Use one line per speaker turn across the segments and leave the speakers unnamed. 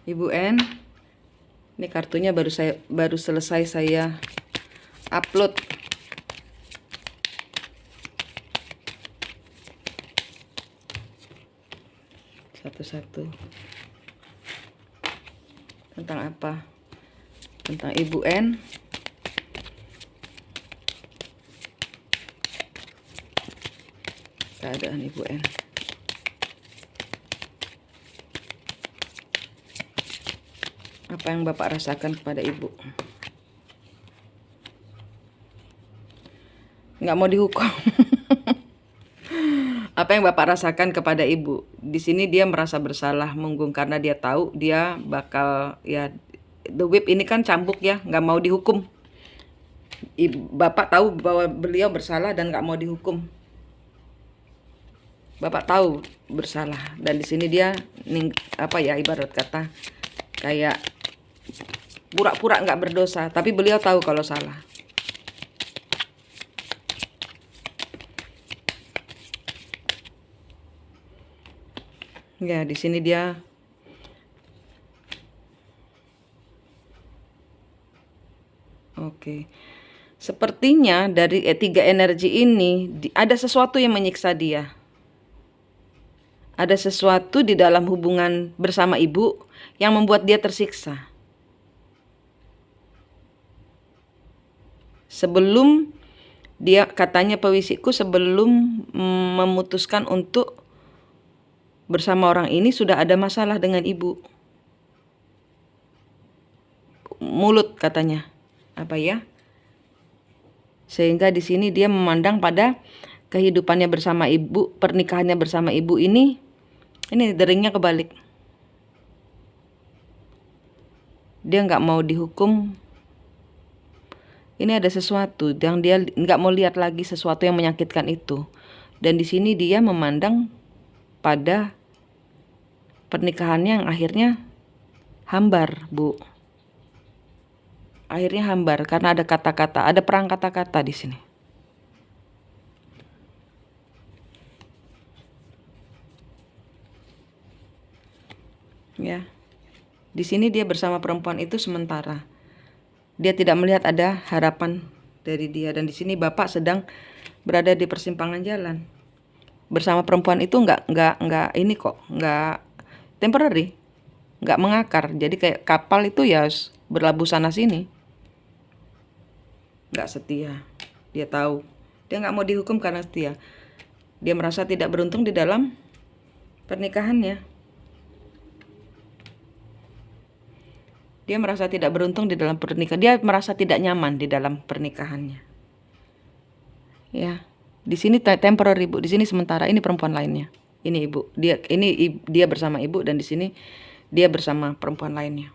Ibu N. Ini kartunya baru selesai saya upload. Satu-satu. Tentang apa? Tentang Ibu N. Keadaan Ibu N. Apa yang Bapak rasakan kepada Ibu? Nggak mau dihukum. Apa yang Bapak rasakan kepada Ibu? Di sini dia merasa bersalah, Munggung, karena dia tahu dia bakal, ya, The Whip ini kan cambuk ya, nggak mau dihukum. Bapak tahu bahwa beliau bersalah dan nggak mau dihukum. Bapak tahu bersalah, dan di sini dia ibarat kata kayak pura-pura nggak berdosa, tapi beliau tahu kalau salah. Ya, di sini dia oke. Sepertinya dari tiga energi ini ada sesuatu yang menyiksa dia. Ada sesuatu di dalam hubungan bersama Ibu yang membuat dia tersiksa. Sebelum dia, katanya pewisiku, sebelum memutuskan untuk bersama orang ini sudah ada masalah dengan Ibu. Mulut katanya. Apa ya? Sehingga di sini dia memandang pada kehidupannya bersama Ibu, pernikahannya bersama Ibu ini deringnya kebalik. Dia nggak mau dihukum. Ini ada sesuatu yang dia nggak mau lihat lagi, sesuatu yang menyakitkan itu. Dan di sini dia memandang pada pernikahannya yang akhirnya hambar, Bu. Akhirnya hambar karena ada kata-kata, ada perang kata-kata di sini. Ya. Di sini dia bersama perempuan itu sementara. Dia tidak melihat ada harapan dari dia, dan di sini Bapak sedang berada di persimpangan jalan. Bersama perempuan itu nggak ini kok, nggak temporary, nggak mengakar. Jadi kayak kapal itu ya berlabuh sana sini. Nggak setia. Dia tahu. Dia nggak mau dihukum karena setia. Dia merasa tidak beruntung di dalam pernikahannya. Dia merasa tidak beruntung di dalam pernikahan. Dia merasa tidak nyaman di dalam pernikahannya. Ya. Di sini temporary, Bu. Di sini sementara. Ini perempuan lainnya. Ini Ibu. Dia bersama Ibu, dan di sini dia bersama perempuan lainnya.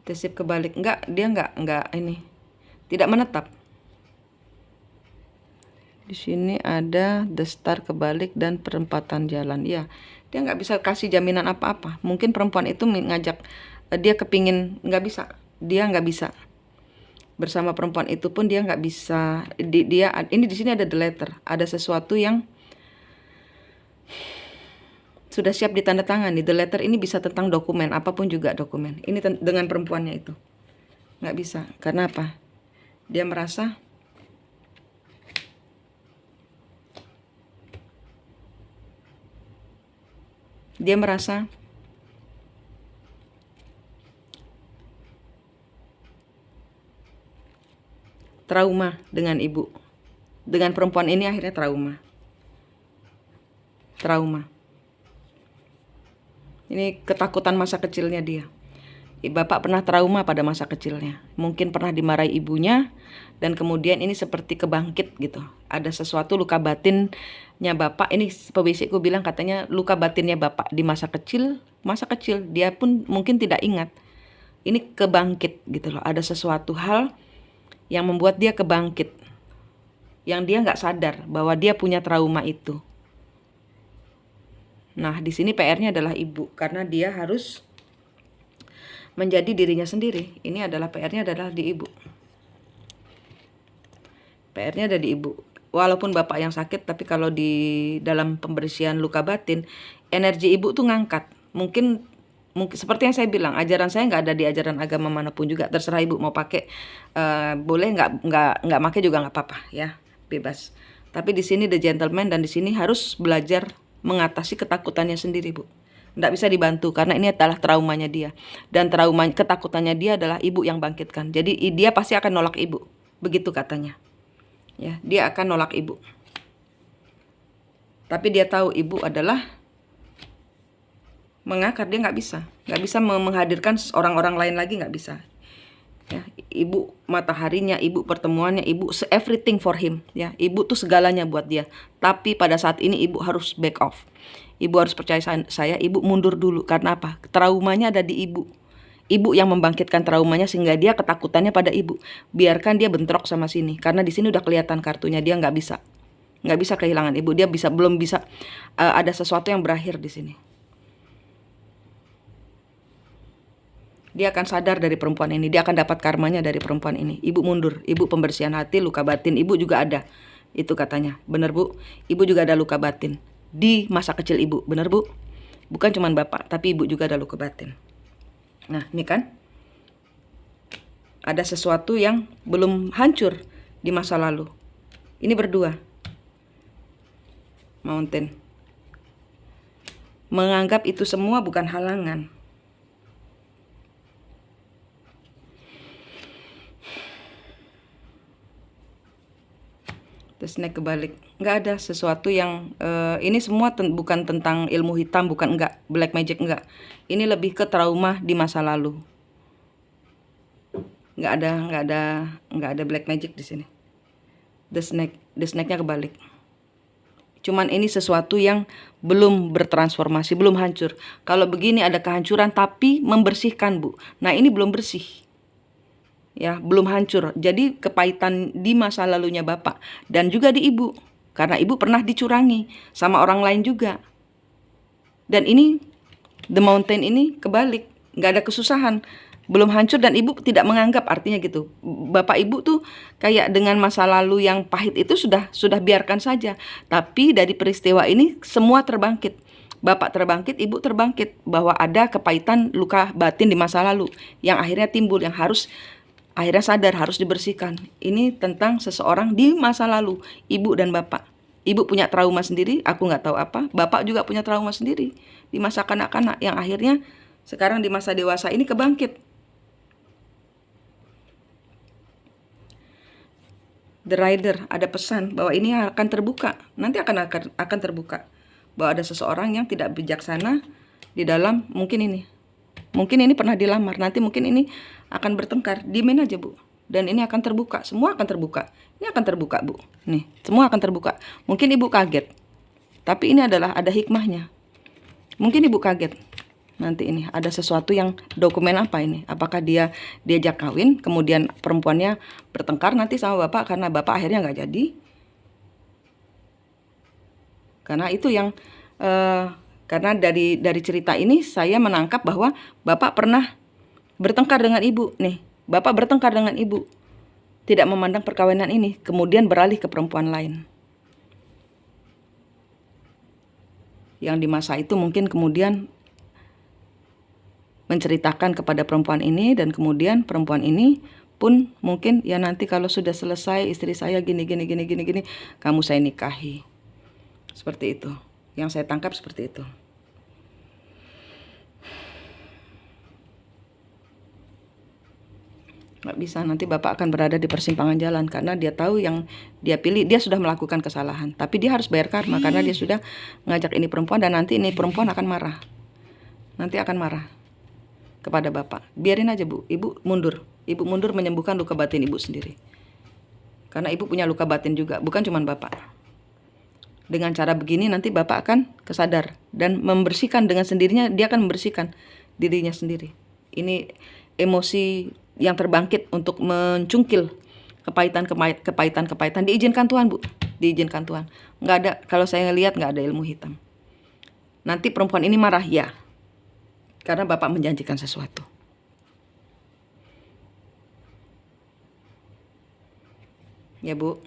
Tesip kebalik. Dia enggak ini. Tidak menetap. Di sini ada the star kebalik dan perempatan jalan. Ya, dia nggak bisa kasih jaminan apa-apa. Mungkin perempuan itu ngajak dia kepingin, nggak bisa. Dia nggak bisa. Bersama perempuan itu pun dia nggak bisa. Ini di sini ada the letter. Ada sesuatu yang sudah siap ditandatangani. The letter ini bisa tentang dokumen, apapun juga dokumen. Ini dengan perempuannya itu nggak bisa. Karena apa? Dia merasa trauma dengan Ibu. Dengan perempuan ini akhirnya trauma. Ini ketakutan masa kecilnya dia. Bapak pernah trauma pada masa kecilnya. Mungkin pernah dimarahi ibunya, dan kemudian ini seperti kebangkit gitu. Ada sesuatu luka batinnya Bapak. Ini pebisikku bilang katanya luka batinnya Bapak di masa kecil dia pun mungkin tidak ingat. Ini kebangkit gitu loh. Ada sesuatu hal yang membuat dia kebangkit, yang dia nggak sadar bahwa dia punya trauma itu. Nah, di sini PR-nya adalah Ibu, karena dia harus menjadi dirinya sendiri. Ini adalah PR-nya adalah di Ibu. PR-nya ada di Ibu. walaupun bapak yang sakit, tapi kalau di dalam pembersihan luka batin, energi ibu tuh ngangkat. Mungkin seperti yang saya bilang, ajaran saya nggak ada di ajaran agama manapun juga. Terserah ibu mau pakai, boleh, nggak pakai juga nggak apa-apa ya, bebas. Tapi di sini the gentleman, dan di sini harus belajar mengatasi ketakutannya sendiri, Bu. Nggak bisa dibantu karena ini adalah traumanya dia, dan ketakutannya dia adalah ibu yang bangkitkan. Jadi dia pasti akan nolak ibu, begitu katanya. Ya, dia akan nolak ibu. Tapi dia tahu ibu adalah mengakar, dia nggak bisa menghadirkan orang-orang lain lagi, nggak bisa. Ya, ibu mataharinya, ibu pertemuannya, ibu everything for him. Ya, ibu tuh segalanya buat dia. Tapi pada saat ini ibu harus back off. Ibu harus percaya saya, ibu mundur dulu. Karena apa? Traumanya ada di ibu. Ibu yang membangkitkan traumanya sehingga dia ketakutannya pada ibu. Biarkan dia bentrok sama sini. Karena di sini udah kelihatan kartunya, dia nggak bisa kehilangan ibu. Dia belum bisa ada sesuatu yang berakhir di sini. Dia akan sadar dari perempuan ini, dia akan dapat karmanya dari perempuan ini. Ibu mundur, ibu pembersihan hati, luka batin, ibu juga ada. Itu katanya, benar Bu? Ibu juga ada luka batin di masa kecil ibu, benar Bu? Bukan cuma bapak, tapi ibu juga ada luka batin. Nah, ini kan ada sesuatu yang belum hancur di masa lalu. Ini berdua. Mountain. Menganggap itu semua bukan halangan. Terus naik kebalik, nggak ada sesuatu yang ini semua bukan tentang ilmu hitam, bukan, enggak black magic, enggak. Ini lebih ke trauma di masa lalu. Nggak ada black magic di sini. The snake-nya kebalik. Cuman ini sesuatu yang belum bertransformasi, belum hancur. Kalau begini ada kehancuran tapi membersihkan, Bu. Nah, ini belum bersih. Ya, belum hancur. Jadi kepahitan di masa lalunya bapak dan juga di ibu, karena ibu pernah dicurangi sama orang lain juga. Dan ini the mountain ini kebalik, nggak ada kesusahan, belum hancur, dan ibu tidak menganggap, artinya gitu. Bapak ibu tuh kayak dengan masa lalu yang pahit itu sudah biarkan saja. Tapi dari peristiwa ini semua terbangkit. Bapak terbangkit, ibu terbangkit, bahwa ada kepahitan luka batin di masa lalu yang akhirnya timbul, yang akhirnya sadar harus dibersihkan. Ini tentang seseorang di masa lalu, ibu dan bapak. Ibu punya trauma sendiri, aku nggak tahu apa. Bapak juga punya trauma sendiri di masa kanak-kanak, yang akhirnya sekarang di masa dewasa ini kebangkit. The Rider, ada pesan bahwa ini akan terbuka. Nanti akan terbuka bahwa ada seseorang yang tidak bijaksana di dalam, mungkin ini pernah dilamar, nanti mungkin ini akan bertengkar. Diemin aja, Bu. Dan ini akan terbuka, semua akan terbuka. Ini akan terbuka, Bu. Nih, semua akan terbuka. Mungkin ibu kaget, tapi ini adalah ada hikmahnya. Mungkin ibu kaget. Nanti ini ada sesuatu yang dokumen apa ini? Apakah dia diajak kawin, kemudian perempuannya bertengkar nanti sama bapak karena bapak akhirnya nggak jadi? Karena itu yang karena dari cerita ini saya menangkap bahwa bapak pernah bertengkar dengan ibu. Nih, bapak bertengkar dengan ibu, tidak memandang perkawinan ini, kemudian beralih ke perempuan lain. Yang di masa itu mungkin kemudian menceritakan kepada perempuan ini, dan kemudian perempuan ini pun mungkin, ya nanti kalau sudah selesai istri saya gini, kamu saya nikahi. Seperti itu. Yang saya tangkap seperti itu. Nggak bisa, nanti bapak akan berada di persimpangan jalan karena dia tahu yang dia pilih, dia sudah melakukan kesalahan, tapi dia harus bayar karma karena dia sudah ngajak ini perempuan, dan nanti ini perempuan akan marah. Nanti akan marah kepada bapak. Biarin aja, Bu. Ibu mundur menyembuhkan luka batin ibu sendiri. Karena ibu punya luka batin juga, bukan cuma bapak. Dengan cara begini nanti bapak akan kesadar dan membersihkan dengan sendirinya, dia akan membersihkan dirinya sendiri. Ini emosi yang terbangkit untuk mencungkil kepahitan, diizinkan Tuhan, Bu. Diizinkan Tuhan. Nggak ada, kalau saya lihat nggak ada ilmu hitam. Nanti perempuan ini marah, ya. Karena bapak menjanjikan sesuatu. Ya, Bu.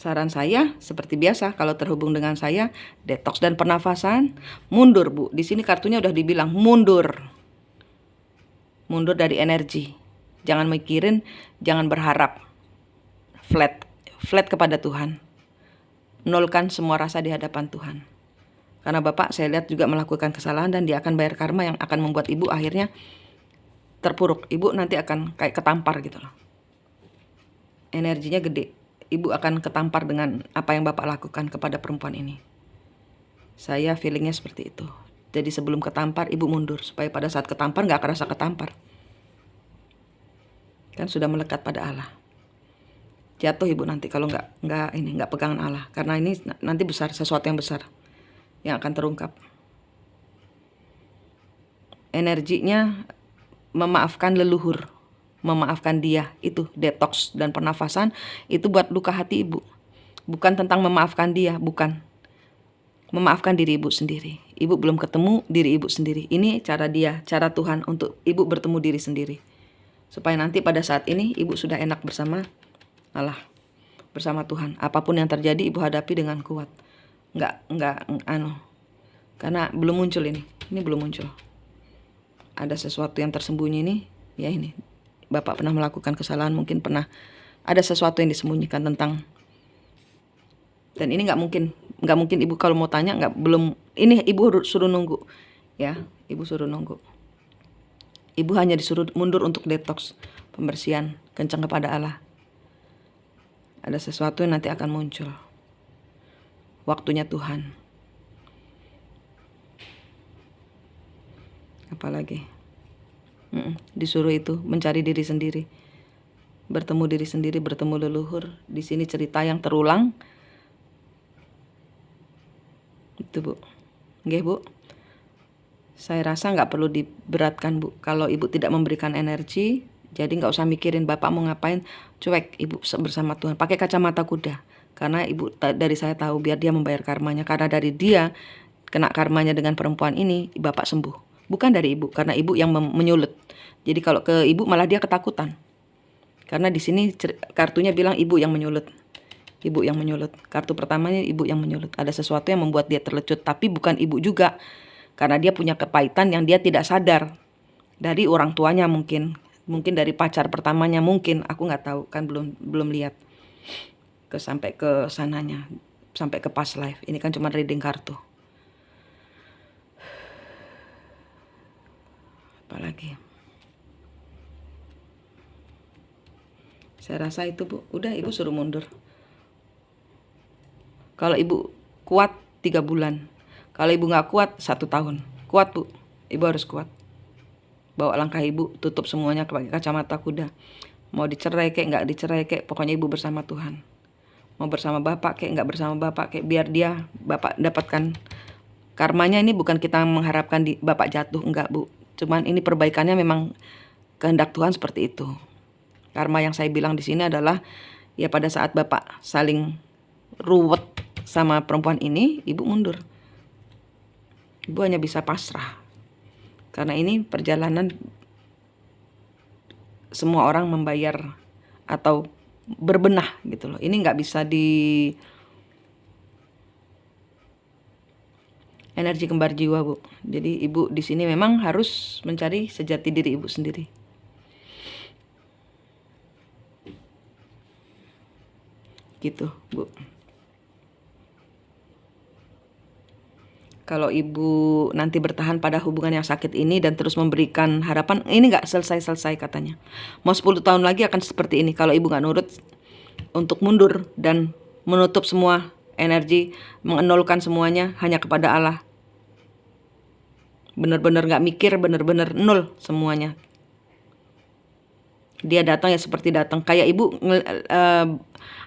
Saran saya seperti biasa, kalau terhubung dengan saya, detox dan pernafasan, mundur Bu. Di sini kartunya udah dibilang mundur. Mundur dari energi. Jangan mikirin, jangan berharap. Flat kepada Tuhan. Nolkan semua rasa di hadapan Tuhan. Karena Bapak saya lihat juga melakukan kesalahan dan dia akan bayar karma yang akan membuat Ibu akhirnya terpuruk. Ibu nanti akan kayak ketampar gitu loh. Energinya gede. Ibu akan ketampar dengan apa yang Bapak lakukan kepada perempuan ini. Saya feelingnya seperti itu. Jadi sebelum ketampar, Ibu mundur. Supaya pada saat ketampar nggak kerasa ketampar. Kan sudah melekat pada Allah. Jatuh Ibu nanti kalau nggak pegangan Allah. Karena ini nanti besar, sesuatu yang besar yang akan terungkap. Energinya memaafkan leluhur, memaafkan dia, itu detox dan pernafasan itu buat luka hati Ibu. Bukan tentang memaafkan dia, bukan. Memaafkan diri Ibu sendiri. Ibu belum ketemu diri Ibu sendiri. Ini cara dia, cara Tuhan untuk Ibu bertemu diri sendiri. Supaya nanti pada saat ini Ibu sudah enak bersama Allah, bersama Tuhan. Apapun yang terjadi Ibu hadapi dengan kuat. Karena belum muncul ini belum muncul. Ada sesuatu yang tersembunyi ini, ya ini. Bapak pernah melakukan kesalahan, mungkin pernah ada sesuatu yang disembunyikan tentang. Dan ini nggak mungkin Ibu kalau mau tanya ini Ibu suruh nunggu, ya Ibu suruh nunggu. Ibu hanya disuruh mundur untuk detox, pembersihan, kencang kepada Allah. Ada sesuatu yang nanti akan muncul. Waktunya Tuhan. Apalagi disuruh itu mencari diri sendiri, bertemu diri sendiri, bertemu leluhur. Di sini cerita yang terulang. Itu Bu. Nggih Bu. Saya rasa nggak perlu diberatkan Bu. Kalau Ibu tidak memberikan energi, jadi nggak usah mikirin Bapak mau ngapain. Cuek Ibu bersama Tuhan. Pakai kacamata kuda. Karena Ibu dari saya tahu biar dia membayar karmanya. Karena dari dia kena karmanya dengan perempuan ini, Bapak sembuh. Bukan dari Ibu, karena Ibu yang menyulut. Jadi kalau ke Ibu malah dia ketakutan. Karena di sini kartunya bilang Ibu yang menyulut. Ibu yang menyulut. Kartu pertamanya Ibu yang menyulut. Ada sesuatu yang membuat dia terlecut, tapi bukan Ibu juga. Karena dia punya kepahitan yang dia tidak sadar. Dari orang tuanya mungkin dari pacar pertamanya mungkin, aku nggak tahu, kan belum lihat sampai ke sananya, sampai ke past life. Ini kan cuma reading kartu. Apalagi? Saya rasa itu Bu, udah Ibu suruh mundur. Kalau Ibu kuat 3 bulan, kalau Ibu nggak kuat 1 tahun. Kuat Bu, Ibu harus kuat. Bawa langkah Ibu, tutup semuanya pakai kacamata kuda. Mau dicerai kek, nggak dicerai kek, pokoknya Ibu bersama Tuhan. Mau bersama Bapak kek, nggak bersama Bapak kek, biar dia Bapak dapatkan karmanya. Ini bukan kita mengharapkan Bapak jatuh, enggak Bu. Cuman ini perbaikannya memang kehendak Tuhan seperti itu. Karma yang saya bilang di sini adalah ya pada saat Bapak saling ruwet sama perempuan ini, Ibu mundur. Ibu hanya bisa pasrah. Karena ini perjalanan semua orang membayar atau berbenah gitu loh. Ini nggak bisa energi kembar jiwa Bu. Jadi Ibu di sini memang harus mencari sejati diri Ibu sendiri. Gitu Bu. Kalau Ibu nanti bertahan pada hubungan yang sakit ini dan terus memberikan harapan, ini nggak selesai-selesai katanya. Mau 10 tahun lagi akan seperti ini. Kalau Ibu nggak nurut untuk mundur dan menutup semua energi, mengenolkan semuanya hanya kepada Allah. Benar-benar nggak mikir, benar-benar nol semuanya. Dia datang ya seperti datang. Kayak Ibu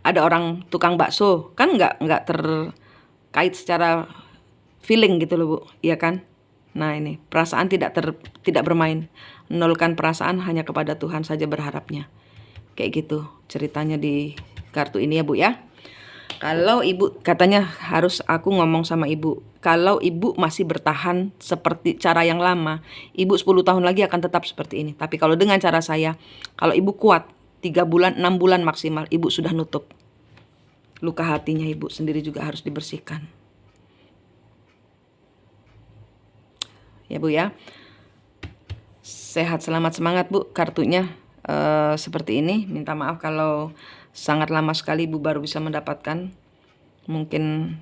ada orang tukang bakso, kan nggak terkait secara feeling gitu loh Bu, iya kan? Nah ini perasaan tidak bermain, nolkan perasaan, hanya kepada Tuhan saja berharapnya. Kayak gitu ceritanya di kartu ini ya Bu ya. Kalau Ibu katanya harus aku ngomong sama Ibu, kalau Ibu masih bertahan seperti cara yang lama, Ibu 10 tahun lagi akan tetap seperti ini. Tapi kalau dengan cara saya, kalau Ibu kuat 3 bulan, 6 bulan maksimal, Ibu sudah nutup. luka hatinya ibu sendiri juga harus dibersihkan. Ya Bu ya. Sehat, selamat, semangat Bu. Kartunya seperti ini. Minta maaf kalau sangat lama sekali Ibu baru bisa mendapatkan. Mungkin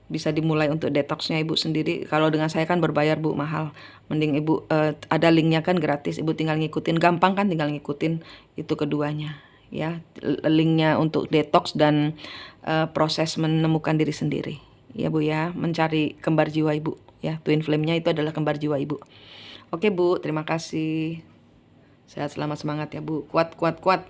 bisa dimulai untuk detoxnya Ibu sendiri. Kalau dengan saya kan berbayar Bu, mahal. Mending Ibu ada linknya kan gratis, Ibu tinggal ngikutin, gampang kan, tinggal ngikutin itu keduanya ya. Linknya untuk detox dan proses menemukan diri sendiri ya Bu ya, mencari kembar jiwa Ibu ya. Twin flame-nya itu adalah kembar jiwa Ibu. Oke Bu, terima kasih. Sehat, selamat, semangat ya Bu. Kuat, kuat, kuat.